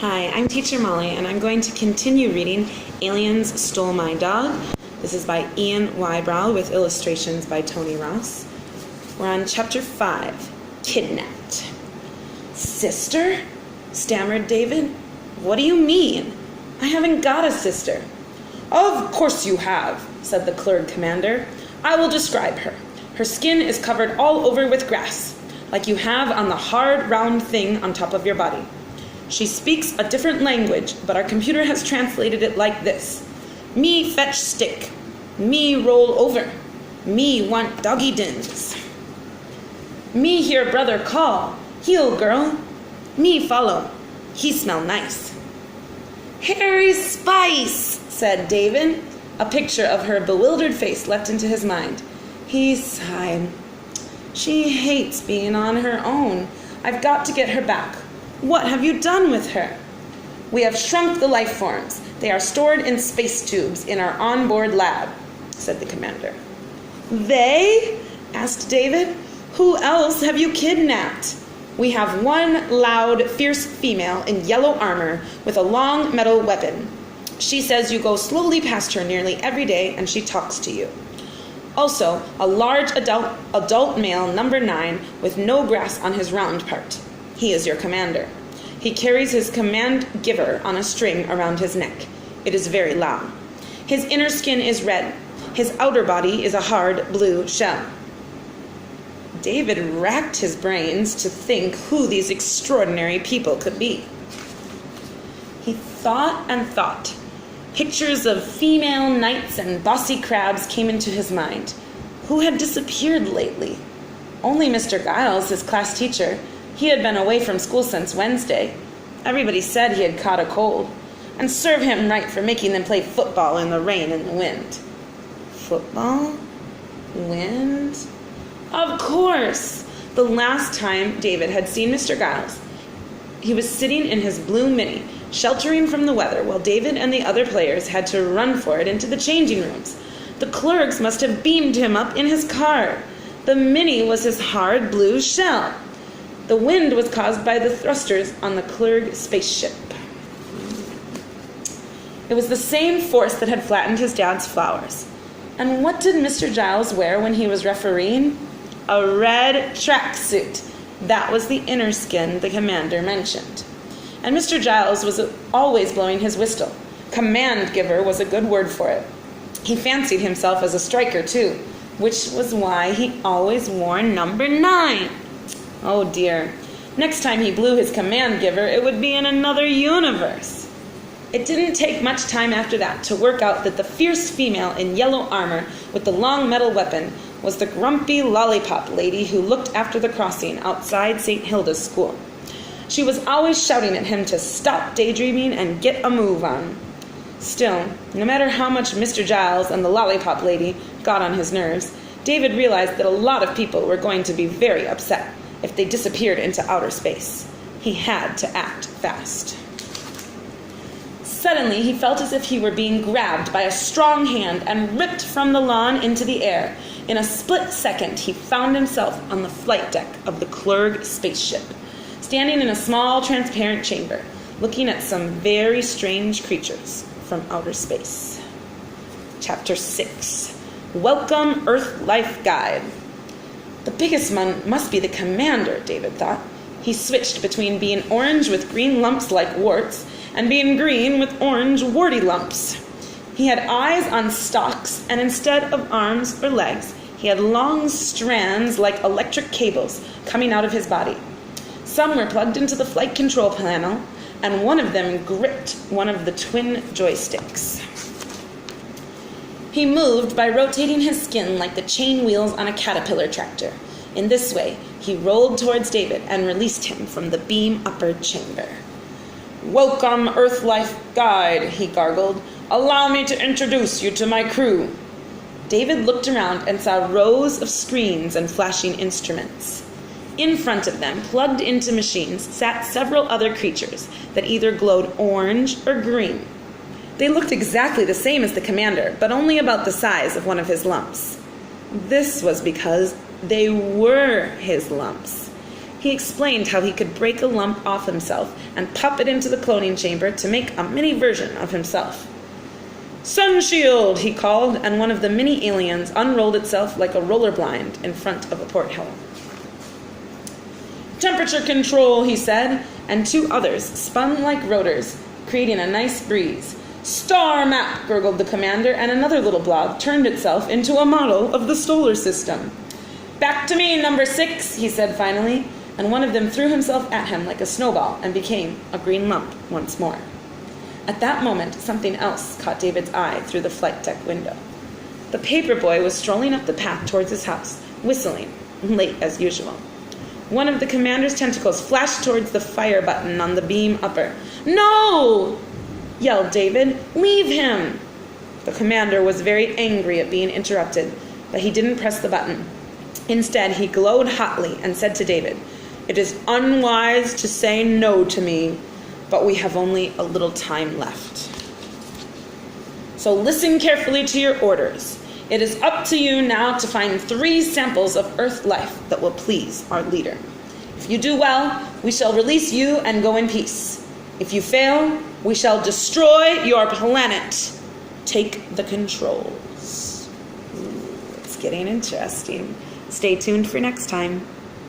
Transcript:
Hi, I'm Teacher Molly, and I'm going to continue reading Aliens Stole My Dog. This is by Ian Whybrow with illustrations by Tony Ross. We're on Chapter 5, Kidnapped. Sister? Stammered David. What do you mean? I haven't got a sister. Of course you have, said the Clerg Commander. I will describe her. Her skin is covered all over with grass, like you have on the hard, round thing on top of your body. She speaks a different language, but our computer has translated it like this. Me fetch stick. Me roll over. Me want doggy dins. Me hear brother call. Heel, girl. Me follow. He smell nice. Harry Spice, said David. A picture of her bewildered face leapt into his mind. He sighed. She hates being on her own. I've got to get her back. What have you done with her? We have shrunk the life forms. They are stored in space tubes in our onboard lab, said the commander. They? Asked David. Who else have you kidnapped? We have one loud, fierce female in yellow armor with a long metal weapon. She says you go slowly past her nearly every day and she talks to you. Also, a large adult male, number 9, with no grass on his round part. He is your commander. He carries his command giver on a string around his neck. It is very loud. His inner skin is red. His outer body is a hard blue shell. David racked his brains to think who these extraordinary people could be. He thought and thought. Pictures of female knights and bossy crabs came into his mind. Who had disappeared lately? Only Mr. Giles, his class teacher. He had been away from school since Wednesday. Everybody said he had caught a cold. And serve him right for making them play football in the rain and the wind. Football? Wind? Of course! The last time David had seen Mr. Giles, he was sitting in his blue Mini, sheltering from the weather, while David and the other players had to run for it into the changing rooms. The clerks must have beamed him up in his car. The Mini was his hard blue shell. The wind was caused by the thrusters on the Clerg spaceship. It was the same force that had flattened his dad's flowers. And what did Mr. Giles wear when he was refereeing? A red tracksuit. That was the inner skin the commander mentioned. And Mr. Giles was always blowing his whistle. Command giver was a good word for it. He fancied himself as a striker, too, which was why he always wore number 9. Oh dear. Next time he blew his command giver, it would be in another universe. It didn't take much time after that to work out that the fierce female in yellow armor with the long metal weapon was the grumpy lollipop lady who looked after the crossing outside St. Hilda's school. She was always shouting at him to stop daydreaming and get a move on. Still, no matter how much Mr. Giles and the lollipop lady got on his nerves, David realized that a lot of people were going to be very upset if they disappeared into outer space. He had to act fast. Suddenly, he felt as if he were being grabbed by a strong hand and ripped from the lawn into the air. In a split second, he found himself on the flight deck of the Clerg spaceship, standing in a small, transparent chamber, looking at some very strange creatures from outer space. Chapter 6. Welcome, Earth Life Guide. The biggest one must be the commander, David thought. He switched between being orange with green lumps like warts and being green with orange warty lumps. He had eyes on stalks, and instead of arms or legs, he had long strands like electric cables coming out of his body. Some were plugged into the flight control panel, and one of them gripped one of the twin joysticks. He moved by rotating his skin like the chain wheels on a caterpillar tractor. In this way, he rolled towards David and released him from the beam-upper chamber. Welcome, Earth Life Guide, he gargled. Allow me to introduce you to my crew. David looked around and saw rows of screens and flashing instruments. In front of them, plugged into machines, sat several other creatures that either glowed orange or green. They looked exactly the same as the commander, but only about the size of one of his lumps. This was because they were his lumps. He explained how he could break a lump off himself and pop it into the cloning chamber to make a mini version of himself. "Sunshield," he called, and one of the mini aliens unrolled itself like a roller blind in front of a porthole. "Temperature control," he said, and two others spun like rotors, creating a nice breeze. "Star map," gurgled the commander, and another little blob turned itself into a model of the solar system. "Back to me, number 6, he said finally, and one of them threw himself at him like a snowball and became a green lump once more. At that moment, something else caught David's eye through the flight deck window. The paper boy was strolling up the path towards his house, whistling, late as usual. One of the commander's tentacles flashed towards the fire button on the beam upper. "No!" yelled David. "Leave him!" The commander was very angry at being interrupted, but he didn't press the button. Instead, he glowed hotly and said to David, "It is unwise to say no to me, but we have only a little time left. So listen carefully to your orders. It is up to you now to find 3 samples of Earth life that will please our leader. If you do well, we shall release you and go in peace. If you fail, we shall destroy your planet. Take the controls." Ooh, it's getting interesting. Stay tuned for next time.